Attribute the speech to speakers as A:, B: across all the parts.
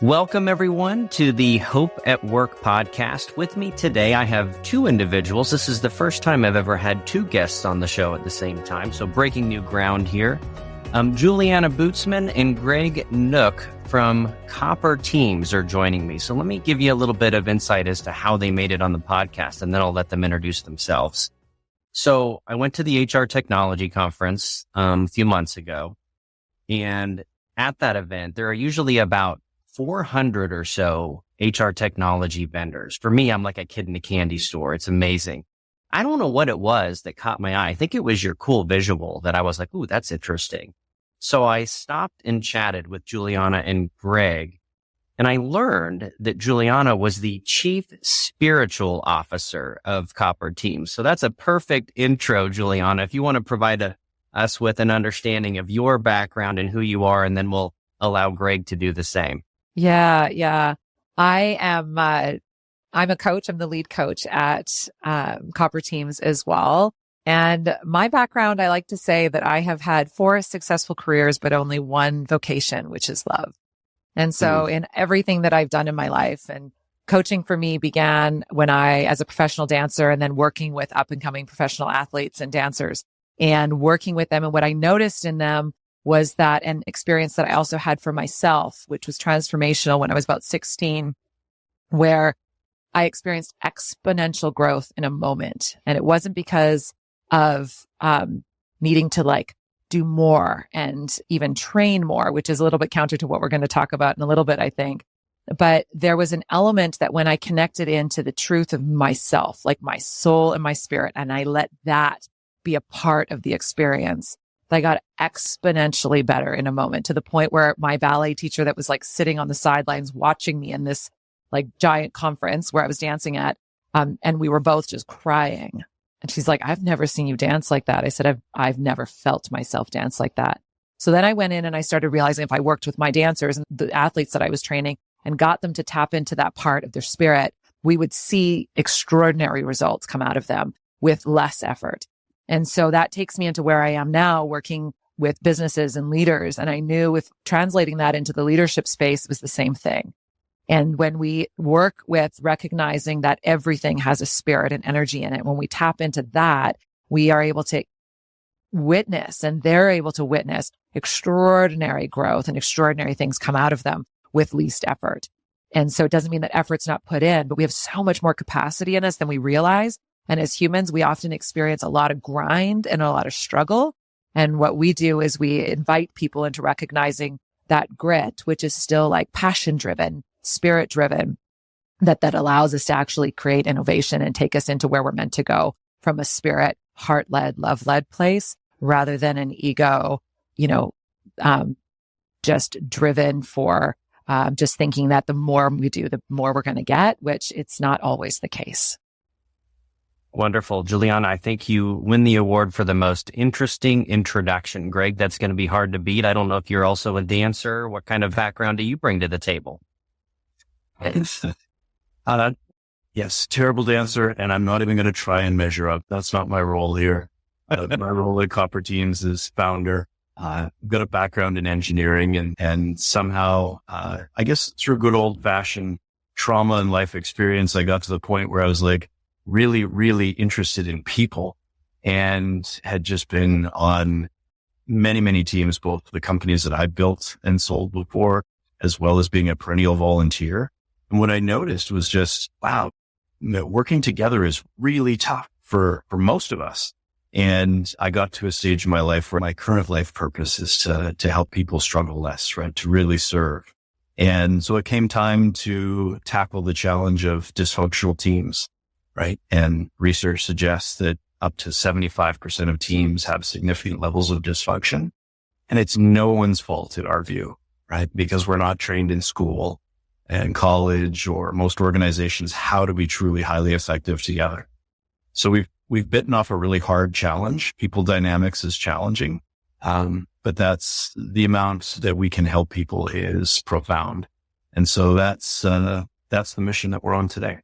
A: Welcome, everyone, to the Hope at Work podcast. With me today, I have two individuals. This is the first time I've ever had two guests on the show at the same time, so breaking new ground here. Julianna Bootsman and Greg Nuk from Copper Teams are joining me. So let me give you a little bit of insight as to how they made it on the podcast, and then I'll let them introduce themselves. So I went to the HR Technology Conference a few months ago, and at that event, there are usually about 400 or so HR technology vendors. For me, I'm like a kid in a candy store. It's amazing. I don't know what it was that caught my eye. I think it was your cool visual that I was like, ooh, that's interesting. So I stopped and chatted with Julianna and Greg, and I learned that Julianna was the Chief Spiritual Officer of Copper Teams. So that's a perfect intro, Julianna. If you want to provide us with an understanding of your background and who you are, and then we'll allow Greg to do the same.
B: Yeah. I'm a coach. I'm the lead coach at Copper Teams as well. And my background, I like to say that I have had 4 successful careers, but only one vocation, which is love. And so in everything that I've done in my life, and coaching for me began when as a professional dancer, and then working with up and coming professional athletes and dancers and working with them. And what I noticed in them was that an experience that I also had for myself, which was transformational when I was about 16, where I experienced exponential growth in a moment. And it wasn't because of needing to do more and even train more, which is a little bit counter to what we're going to talk about in a little bit, I think. But there was an element that when I connected into the truth of myself, like my soul and my spirit, and I let that be a part of the experience, I got exponentially better in a moment, to the point where my ballet teacher that was sitting on the sidelines watching me in this giant conference where I was dancing at, and we were both just crying. And she's like, I've never seen you dance like that. I said, I've never felt myself dance like that. So then I went in and I started realizing if I worked with my dancers and the athletes that I was training and got them to tap into that part of their spirit, we would see extraordinary results come out of them with less effort. And so that takes me into where I am now, working with businesses and leaders. And I knew with translating that into the leadership space, it was the same thing. And when we work with recognizing that everything has a spirit and energy in it, when we tap into that, we are able to witness, and they're able to witness extraordinary growth and extraordinary things come out of them with least effort. And so it doesn't mean that effort's not put in, but we have so much more capacity in us than we realize. And as humans, we often experience a lot of grind and a lot of struggle. And what we do is we invite people into recognizing that grit, which is still passion driven, spirit driven, that allows us to actually create innovation and take us into where we're meant to go from a spirit, heart led, love led place, rather than an ego, just driven for just thinking that the more we do, the more we're going to get, which it's not always the case.
A: Wonderful. Julianna, I think you win the award for the most interesting introduction. Greg, that's going to be hard to beat. I don't know if you're also a dancer. What kind of background do you bring to the table?
C: Yes, terrible dancer, and I'm not even going to try and measure up. That's not my role here. My role at Copper Teams is founder. I've got a background in engineering, and somehow, I guess through good old fashioned trauma and life experience, I got to the point where I was really, really interested in people, and had just been on many, many teams, both the companies that I built and sold before, as well as being a perennial volunteer. And what I noticed was just, wow, working together is really tough for most of us. And I got to a stage in my life where my current life purpose is to help people struggle less, right? To really serve. And so it came time to tackle the challenge of dysfunctional teams. Right. And research suggests that up to 75% of teams have significant levels of dysfunction. And it's no one's fault in our view, right? Because we're not trained in school and college or most organizations how to be truly highly effective together. So we've bitten off a really hard challenge. People dynamics is challenging. But that's the amount that we can help people is profound. And so that's the mission that we're on today.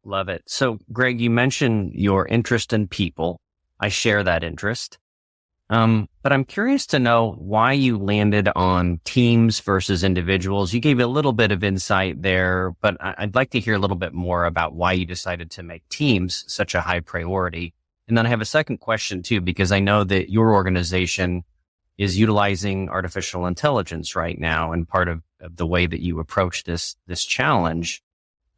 A: Love it. So, Greg, you mentioned your interest in people. I share that interest. But I'm curious to know why you landed on teams versus individuals. You gave a little bit of insight there, but I'd like to hear a little bit more about why you decided to make teams such a high priority. And then I have a second question too, because I know that your organization is utilizing artificial intelligence right now, and part of the way that you approach this challenge.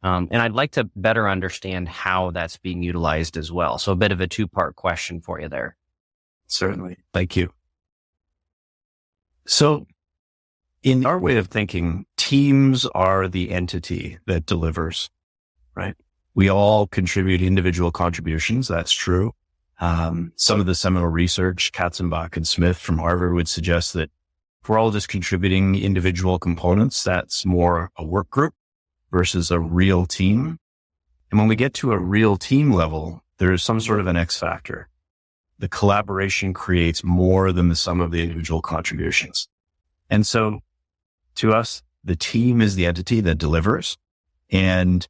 A: And I'd like to better understand how that's being utilized as well. So a bit of a two-part question for you there.
C: Certainly. Thank you. So in our way of thinking, teams are the entity that delivers, right? We all contribute individual contributions. That's true. Some of the seminal research, Katzenbach and Smith from Harvard, would suggest that if we're all just contributing individual components, that's more a work group versus a real team. And when we get to a real team level, there's some sort of an X factor. The collaboration creates more than the sum of the individual contributions. And so to us, the team is the entity that delivers. And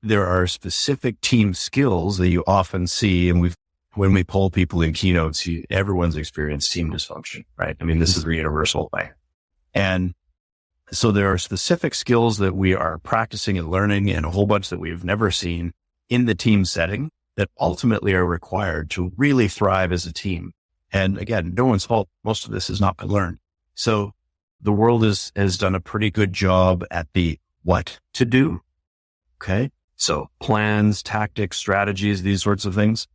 C: there are specific team skills that you often see. And when we poll people in keynotes, everyone's experienced team dysfunction, right? I mean, this is a universal thing. And so there are specific skills that we are practicing and learning, and a whole bunch that we've never seen in the team setting that ultimately are required to really thrive as a team. And again, no one's fault. Most of this has not been learned. So the world has done a pretty good job at the what to do. Okay. So plans, tactics, strategies, these sorts of things.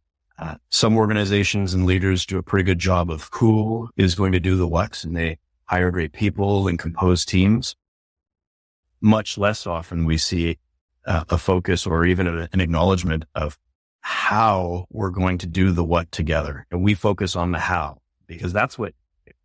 C: Some organizations and leaders do a pretty good job of who is going to do the what, and they hire great people and compose teams. Much less often we see a focus or even an acknowledgement of how we're going to do the what together. And we focus on the how, because that's what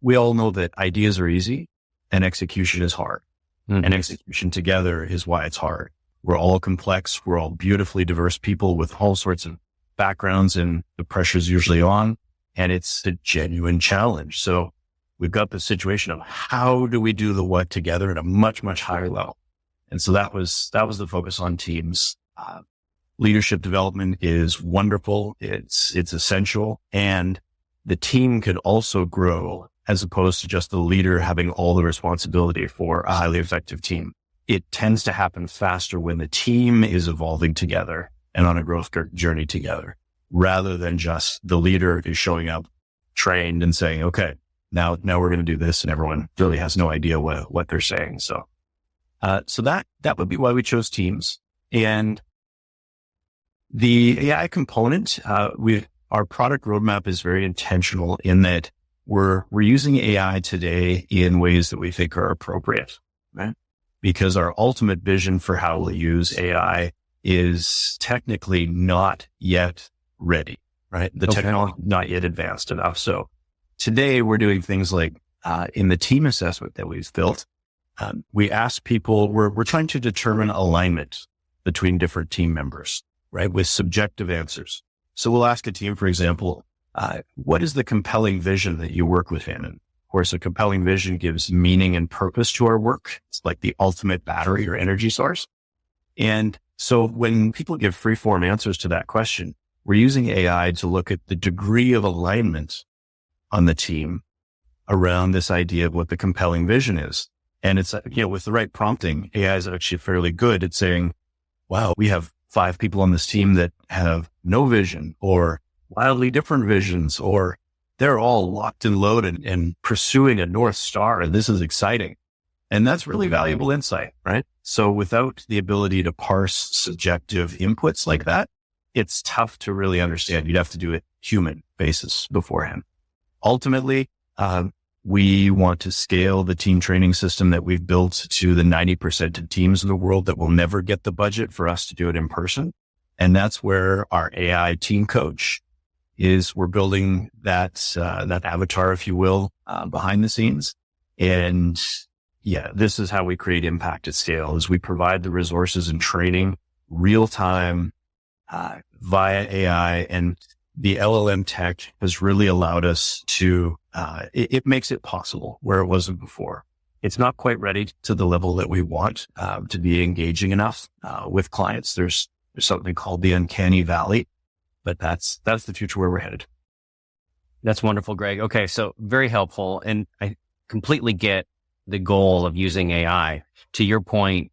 C: we all know, that ideas are easy and execution is hard. Mm-hmm. And execution together is why it's hard. We're all complex. We're all beautifully diverse people with all sorts of backgrounds, and the pressure's usually on, and it's a genuine challenge. So we've got the situation of how do we do the what together at a much, much higher level. And so that was the focus on teams. Leadership development is wonderful. It's essential. And the team could also grow as opposed to just the leader having all the responsibility for a highly effective team. It tends to happen faster when the team is evolving together and on a growth journey together, rather than just the leader is showing up trained and saying, okay, now we're going to do this. And everyone really has no idea what they're saying. So that would be why we chose teams. And the AI component, our product roadmap is very intentional in that we're using AI today in ways that we think are appropriate, right? Because our ultimate vision for how we'll use AI is technically not yet ready, right? The technology not yet advanced enough. So today we're doing things like, in the team assessment that we've built, we ask people, we're trying to determine alignment between different team members, right? With subjective answers. So we'll ask a team, for example, what is the compelling vision that you work within? And of course, a compelling vision gives meaning and purpose to our work. It's like the ultimate battery or energy source. And so when people give free-form answers to that question, we're using AI to look at the degree of alignment on the team around this idea of what the compelling vision is. And it's, with the right prompting, AI is actually fairly good at saying, wow, we have 5 people on this team that have no vision or wildly different visions, or they're all locked and loaded and pursuing a North Star. And this is exciting. And that's really valuable insight, right? So without the ability to parse subjective inputs like that, it's tough to really understand. You'd have to do it human basis beforehand. Ultimately, we want to scale the team training system that we've built to the 90% of teams in the world that will never get the budget for us to do it in person. And that's where our AI team coach is. We're building that avatar, if you will, behind the scenes. And yeah, this is how we create impact at scale, is we provide the resources and training real time, via AI, and the LLM tech has really allowed us to, it makes it possible where it wasn't before. It's not quite ready to the level that we want, to be engaging enough, with clients. There's something called the uncanny valley, but that's the future where we're headed.
A: That's wonderful, Greg. Okay. So very helpful. And I completely get the goal of using AI. To your point,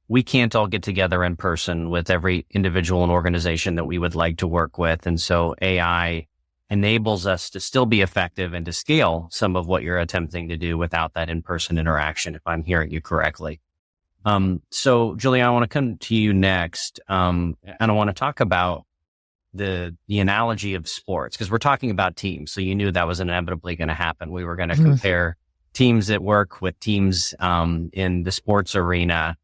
A: we can't all get together in person with every individual and organization that we would like to work with. And so AI enables us to still be effective and to scale some of what you're attempting to do without that in-person interaction, if I'm hearing you correctly. So Julianna, I want to come to you next. And I want to talk about the analogy of sports, because we're talking about teams. So you knew that was inevitably going to happen. We were going to compare teams at work with teams, in the sports arena.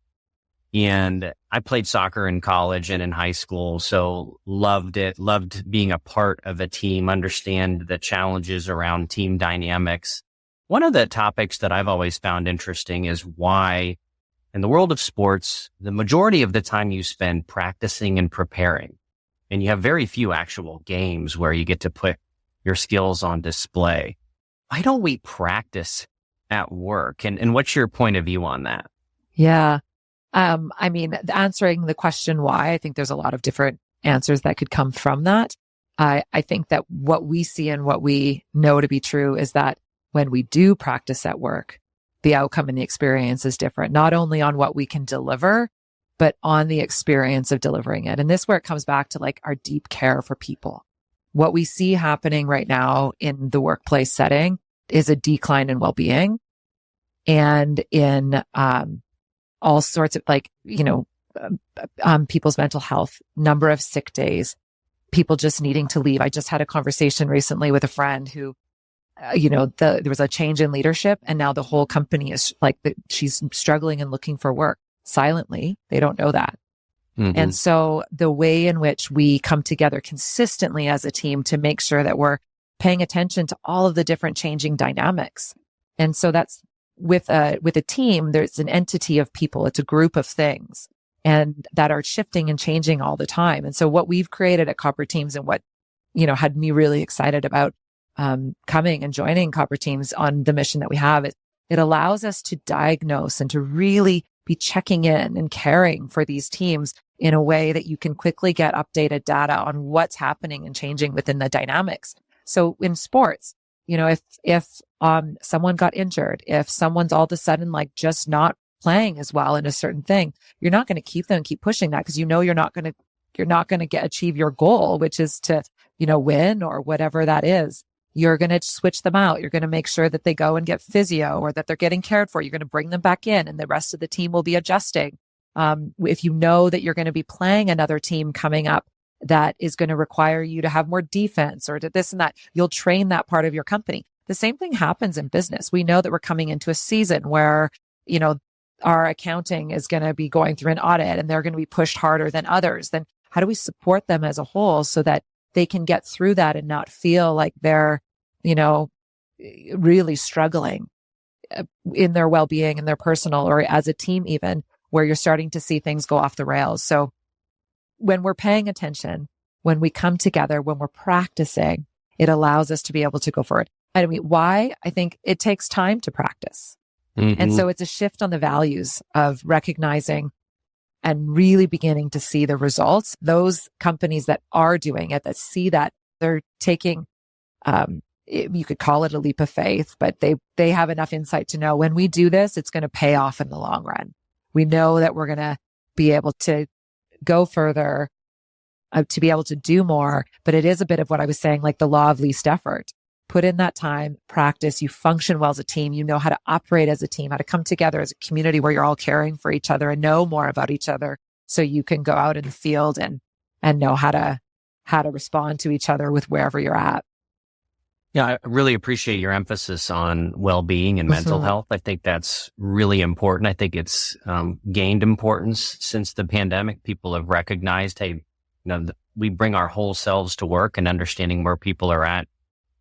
A: And I played soccer in college and in high school, so loved it, loved being a part of a team, understand the challenges around team dynamics. One of the topics that I've always found interesting is why, in the world of sports, the majority of the time you spend practicing and preparing, and you have very few actual games where you get to put your skills on display. Why don't we practice at work? And what's your point of view on that?
B: Yeah. I mean, answering the question why, I think there's a lot of different answers that could come from that. I think that what we see and what we know to be true is that when we do practice at work, the outcome and the experience is different, not only on what we can deliver, but on the experience of delivering it. And this is where it comes back to like our deep care for people. What we see happening right now in the workplace setting is a decline in well-being and in, all sorts of like, people's mental health, number of sick days, people just needing to leave. I just had a conversation recently with a friend who, there was a change in leadership and now the whole company is like, she's struggling and looking for work silently. They don't know that. Mm-hmm. And so the way in which we come together consistently as a team to make sure that we're paying attention to all of the different changing dynamics. And so that's, with a team, there's an entity of people. It's a group of things and that are shifting and changing all the time. And so what we've created at Copper Teams and what, had me really excited about, coming and joining Copper Teams on the mission that we have, it allows us to diagnose and to really be checking in and caring for these teams in a way that you can quickly get updated data on what's happening and changing within the dynamics. So in sports, if someone got injured, if someone's all of a sudden like just not playing as well in a certain thing, you're not going to keep them and keep pushing that because you're not going to achieve your goal, which is to, win or whatever that is. You're going to switch them out. You're going to make sure that they go and get physio or that they're getting cared for. You're going to bring them back in and the rest of the team will be adjusting. If you know that you're going to be playing another team coming up that is going to require you to have more defense or to this and that, you'll train that part of your company. The same thing happens in business. We know that we're coming into a season where, our accounting is going to be going through an audit and they're going to be pushed harder than others. Then how do we support them as a whole so that they can get through that and not feel like they're, really struggling in their well-being and their personal or as a team even, where you're starting to see things go off the rails. So when we're paying attention, when we come together, when we're practicing, it allows us to be able to go forward. I mean, why? I think it takes time to practice. Mm-hmm. And so it's a shift on the values of recognizing and really beginning to see the results. Those companies that are doing it, that see that they're taking, you could call it a leap of faith, but they have enough insight to know when we do this, it's going to pay off in the long run. We know that we're going to be able to go further, to be able to do more. But it is a bit of what I was saying, like the law of least effort. Put in that time, practice, you function well as a team, you know how to operate as a team, how to come together as a community where you're all caring for each other and know more about each other so you can go out in the field and know how to respond to each other with wherever you're at.
A: Yeah, I really appreciate your emphasis on well-being and mental health. I think that's really important. I think it's gained importance since the pandemic. People have recognized, hey, we bring our whole selves to work, and understanding where people are at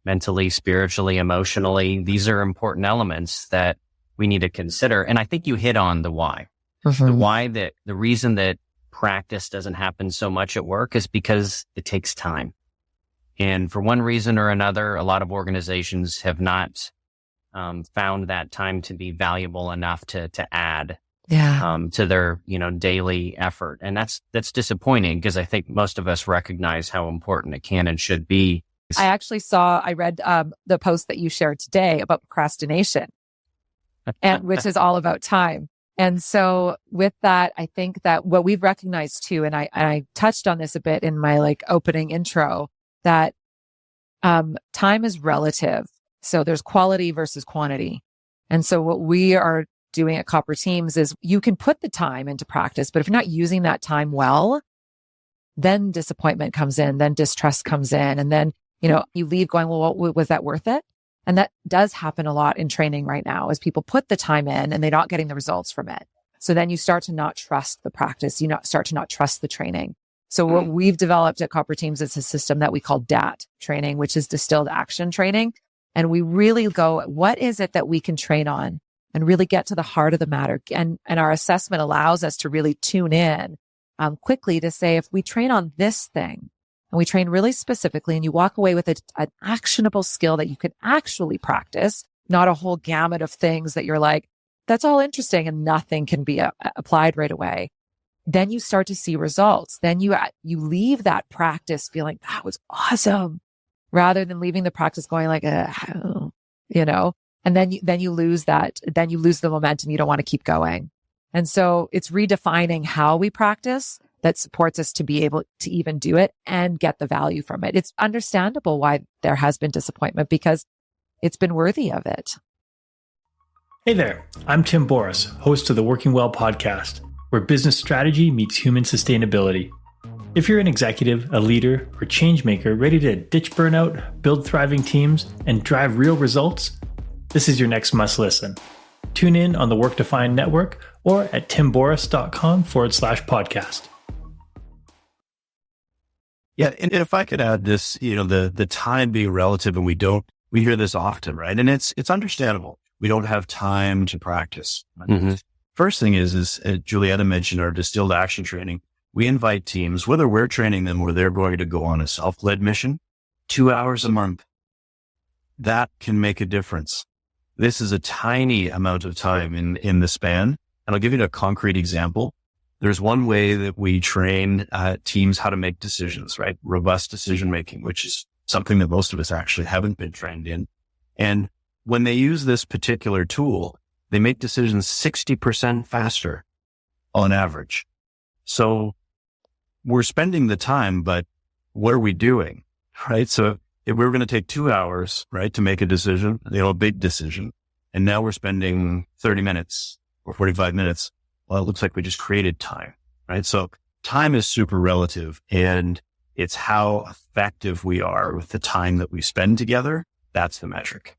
A: mentally, spiritually, emotionally. These are important elements that we need to consider. And I think you hit on the why. The why, that the reason that practice doesn't happen so much at work is because it takes time. And for one reason or another, a lot of organizations have not found that time to be valuable enough to add to their daily effort. And that's disappointing, because I think most of us recognize how important it can and should be
B: I read the post that you shared today about procrastination, and which is all about time. And so with that, I think that what we've recognized too, and I touched on this a bit in my opening intro, that time is relative. So there's quality versus quantity. And so what we are doing at Copper Teams is you can put the time into practice, but if you're not using that time well, then disappointment comes in, then distrust comes in, and then you leave going, well, was that worth it? And that does happen a lot in training right now, as people put the time in and they're not getting the results from it. So then you start to not trust the practice. Start to not trust the training. So what we've developed at Copper Teams is a system that we call DAT training, which is distilled action training. And we really go, what is it that we can train on and really get to the heart of the matter? And our assessment allows us to really tune in quickly to say, if we train on this thing, and we train really specifically, and you walk away with an actionable skill that you can actually practice, not a whole gamut of things that you're like, that's all interesting and nothing can be applied right away. Then you start to see results. Then you leave that practice feeling that was awesome, rather than leaving the practice going like, and then you lose that. Then you lose the momentum. You don't want to keep going. And so it's redefining how we practice that supports us to be able to even do it and get the value from it. It's understandable why there has been disappointment, because it's been worthy of it.
D: Hey there, I'm Tim Boris, host of the Working Well podcast, where business strategy meets human sustainability. If you're an executive, a leader, or change maker ready to ditch burnout, build thriving teams, and drive real results, this is your next must listen. Tune in on the Redefining network or at timboris.com/podcast.
C: Yeah. And if I could add this, the time being relative, and we hear this often, right? And it's understandable. We don't have time to practice. Mm-hmm. First thing is Julianna mentioned our distilled action training. We invite teams, whether we're training them or they're going to go on a self-led mission, 2 hours a month. That can make a difference. This is a tiny amount of time in the span. And I'll give you a concrete example. There's one way that we train teams how to make decisions, right? Robust decision making, which is something that most of us actually haven't been trained in. And when they use this particular tool, they make decisions 60% faster on average. So we're spending the time, but what are we doing, right? So if we're going to take 2 hours, right, to make a decision, a big decision, and now we're spending 30 minutes or 45 minutes, well, it looks like we just created time, right? So time is super relative, and it's how effective we are with the time that we spend together. That's the metric.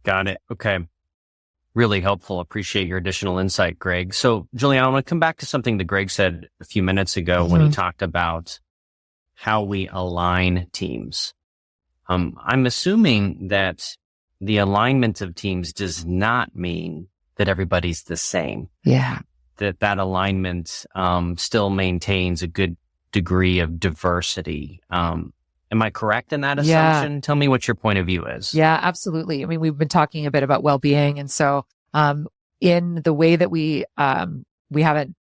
A: Got it. Okay. Really helpful. Appreciate your additional insight, Greg. So, Julianna, I want to come back to something that Greg said a few minutes ago when he talked about how we align teams. I'm assuming that the alignment of teams does not mean that everybody's the same.
B: Yeah.
A: That alignment still maintains a good degree of diversity. Am I correct in that assumption? Yeah. Tell me what your point of view is.
B: Yeah, absolutely. I mean, we've been talking a bit about well-being. And so in the way that we have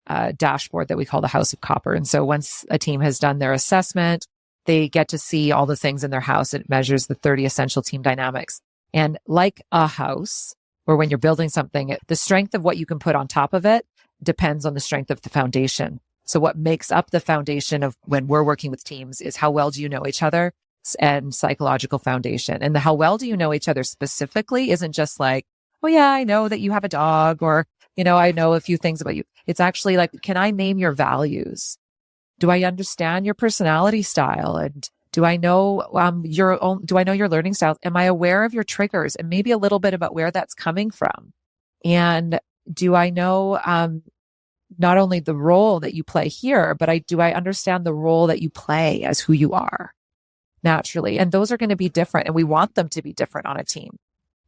B: a dashboard that we call the House of Copper. And so once a team has done their assessment, they get to see all the things in their house. It measures the 30 essential team dynamics. And like a house, or when you're building something, the strength of what you can put on top of it depends on the strength of the foundation. So what makes up the foundation of when we're working with teams is how well do you know each other and psychological foundation. And the how well do you know each other specifically isn't just like, oh yeah, I know that you have a dog, or, I know a few things about you. It's actually like, can I name your values? Do I understand your personality style? And do I know your learning style? Am I aware of your triggers and maybe a little bit about where that's coming from? And do I know not only the role that you play here, but do I understand the role that you play as who you are naturally? And those are going to be different, and we want them to be different on a team.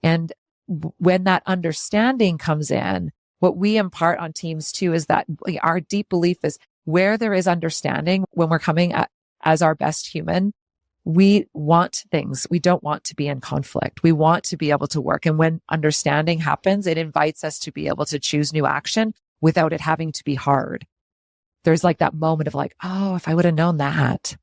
B: And when that understanding comes in, what we impart on teams too is that our deep belief is where there is understanding, when we're coming as our best human, we want things. We don't want to be in conflict. We want to be able to work. And when understanding happens, it invites us to be able to choose new action without it having to be hard. There's like that moment of like, oh, if I would have known that,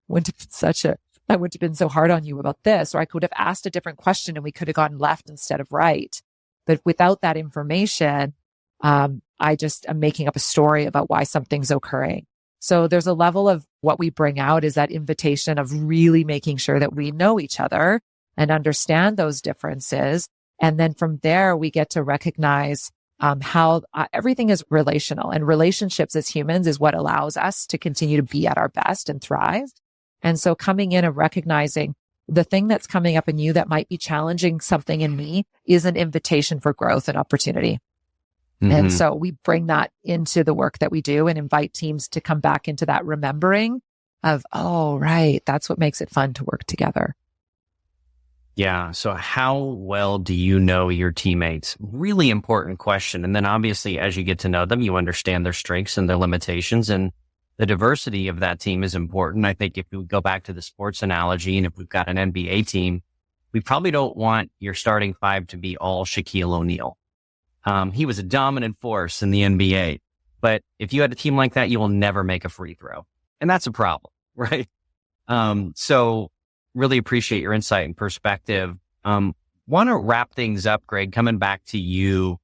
B: wouldn't have been such a I wouldn't have been so hard on you about this, or I could have asked a different question and we could have gone left instead of right. But without that information, I just am making up a story about why something's occurring. So there's a level of what we bring out is that invitation of really making sure that we know each other and understand those differences. And then from there, we get to recognize how everything is relational, and relationships as humans is what allows us to continue to be at our best and thrive. And so coming in and recognizing the thing that's coming up in you that might be challenging something in me is an invitation for growth and opportunity. Mm-hmm. And so we bring that into the work that we do and invite teams to come back into that remembering of, oh, right, that's what makes it fun to work together.
A: Yeah. So how well do you know your teammates? Really important question. And then obviously, as you get to know them, you understand their strengths and their limitations, and the diversity of that team is important. I think if we go back to the sports analogy, and if we've got an NBA team, we probably don't want your starting five to be all Shaquille O'Neal. He was a dominant force in the NBA, but if you had a team like that, you will never make a free throw. And that's a problem, right? So really appreciate your insight and perspective. Want to wrap things up, Greg, coming back to you.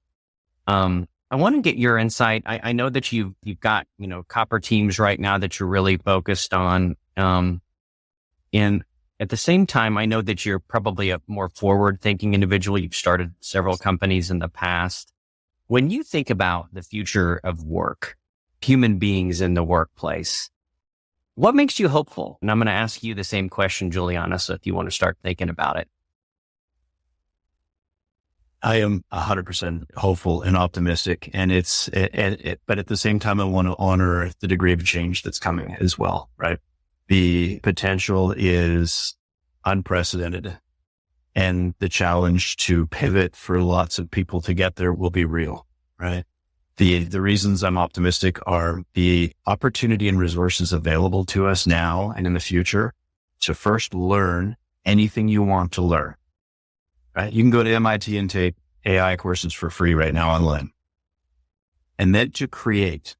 A: I want to get your insight. I know that you've got, copper teams right now that you're really focused on. And at the same time, I know that you're probably a more forward-thinking individual. You've started several companies in the past. When you think about the future of work, human beings in the workplace, what makes you hopeful? And I'm going to ask you the same question, Julianna, so if you want to start thinking about it.
C: I am 100% hopeful and optimistic, and but at the same time, I want to honor the degree of change that's coming as well, right? The potential is unprecedented, and the challenge to pivot for lots of people to get there will be real, right? The reasons I'm optimistic are the opportunity and resources available to us now and in the future to first learn anything you want to learn, right? You can go to MIT and take AI courses for free right now online. And then to create,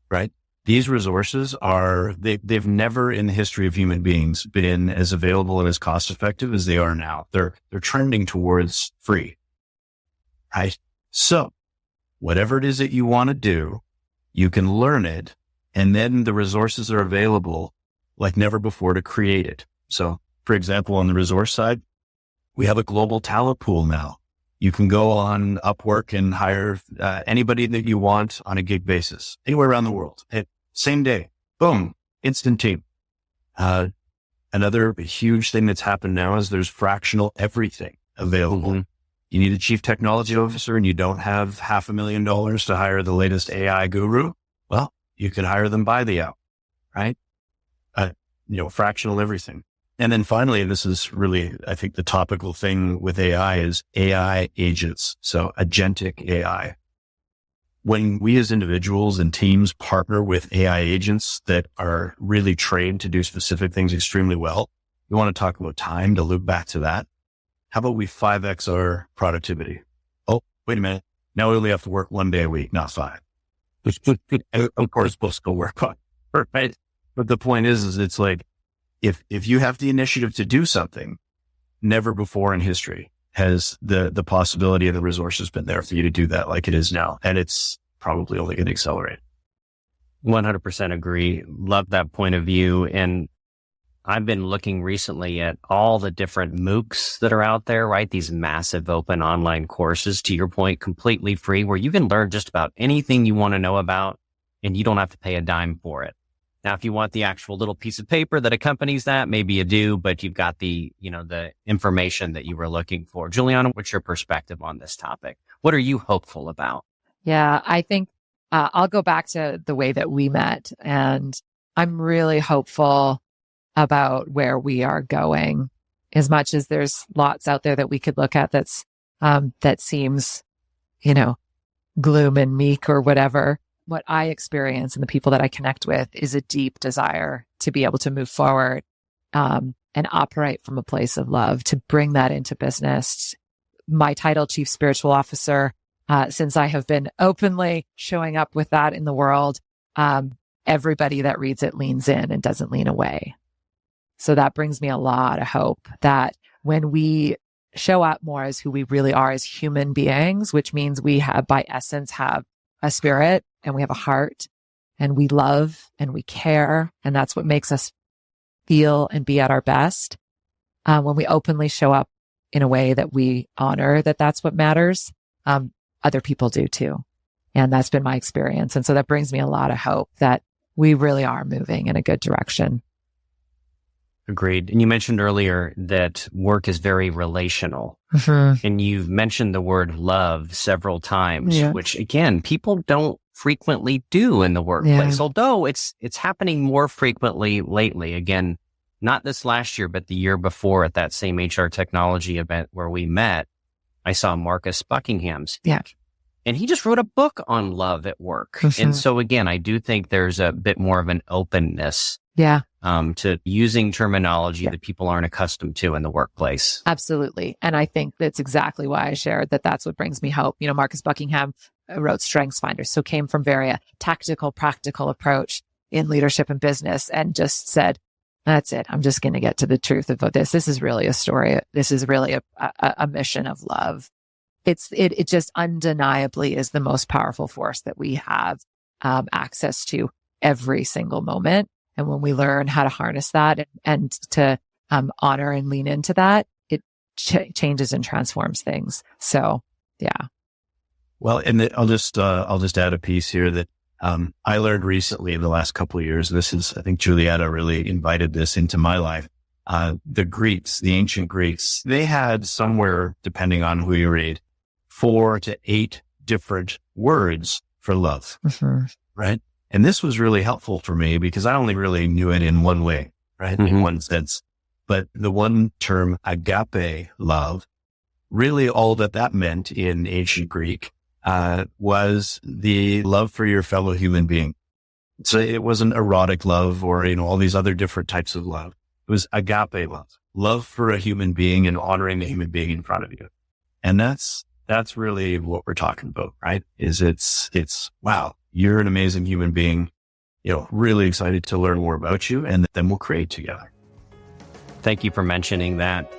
C: right? These resources they've never in the history of human beings been as available and as cost effective as they are now. They're trending towards free, right? So whatever it is that you want to do, you can learn it, and then the resources are available like never before to create it. So, for example, on the resource side, we have a global talent pool now. You can go on Upwork and hire anybody that you want on a gig basis, anywhere around the world. Same day, boom, instant team. Another huge thing that's happened now is there's fractional everything available. Mm-hmm. You need a chief technology officer and you don't have $500,000 to hire the latest AI guru. Well, you can hire them by the hour, right? Fractional everything. And then finally, this is really, I think the topical thing with AI is AI agents. So agentic AI. When we as individuals and teams partner with AI agents that are really trained to do specific things extremely well, we want to talk about time to loop back to that. How about we 5x our productivity? Oh, wait a minute. Now we only have to work 1 day a week, not 5. And of course, we'll still work on it, right? But the point is it's like, if you have the initiative to do something, never before in history has the possibility and the resources been there for you to do that like it is now. And it's probably only going to accelerate.
A: 100% agree. Love that point of view. And I've been looking recently at all the different MOOCs that are out there, right? These massive open online courses, to your point, completely free, where you can learn just about anything you want to know about and you don't have to pay a dime for it. Now, if you want the actual little piece of paper that accompanies that, maybe you do, but you've got the information that you were looking for. Julianna, what's your perspective on this topic? What are you hopeful about?
B: Yeah, I think I'll go back to the way that we met, and I'm really hopeful about where we are going. As much as there's lots out there that we could look at that seems, gloom and meek or whatever. What I experience and the people that I connect with is a deep desire to be able to move forward and operate from a place of love, to bring that into business. My title, Chief Spiritual Officer, since I have been openly showing up with that in the world, everybody that reads it leans in and doesn't lean away. So that brings me a lot of hope that when we show up more as who we really are as human beings, which means we have, by essence, have a spirit and we have a heart and we love and we care. And that's what makes us feel and be at our best. When we openly show up in a way that we honor that that's what matters, other people do too. And that's been my experience. And so that brings me a lot of hope that we really are moving in a good direction.
A: Agreed. And you mentioned earlier that work is very relational. And you've mentioned the word love several times, which again, people don't frequently do in the workplace, although it's happening more frequently lately. Again, not this last year, but the year before at that same HR technology event where we met, I saw Marcus Buckingham speak. And he just wrote a book on love at work. And so again, I do think there's a bit more of an openness to using terminology that people aren't accustomed to in the workplace.
B: Absolutely. And I think that's exactly why I shared that that's what brings me hope. You know, Marcus Buckingham wrote Strengths Finders, so came from very tactical, practical approach in leadership and business and just said, that's it. I'm just going to get to the truth of this. This is really a story. This is really a mission of love. It just undeniably is the most powerful force that we have access to every single moment. And when we learn how to harness that and to honor and lean into that, it changes and transforms things. So, yeah.
C: Well, and I'll just add a piece here that I learned recently in the last couple of years. This is, I think Julianna really invited this into my life. The Greeks, the ancient Greeks, they had somewhere, depending on who you read, 4 to 8 different words for love, right? And this was really helpful for me because I only really knew it in one way, right? In one sense. But the one term, agape love, really all that meant in ancient Greek was the love for your fellow human being. So it wasn't erotic love or, all these other different types of love. It was agape love for a human being and honoring the human being in front of you. And that's really what we're talking about, right? It's wow, you're an amazing human being, really excited to learn more about you, and then we'll create together.
A: Thank you for mentioning that.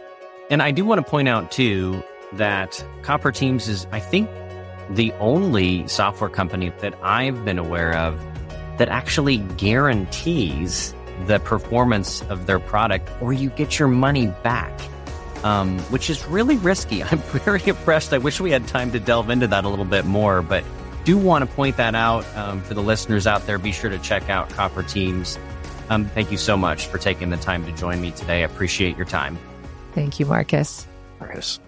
A: And I do want to point out too that Copper Teams is, I think, the only software company that I've been aware of that actually guarantees the performance of their product or you get your money back, which is really risky. I'm very impressed. I wish we had time to delve into that a little bit more, but do want to point that out for the listeners out there. Be sure to check out Copper Teams. Thank you so much for taking the time to join me today. I appreciate your time.
B: Thank you, Marcus.
C: Marcus.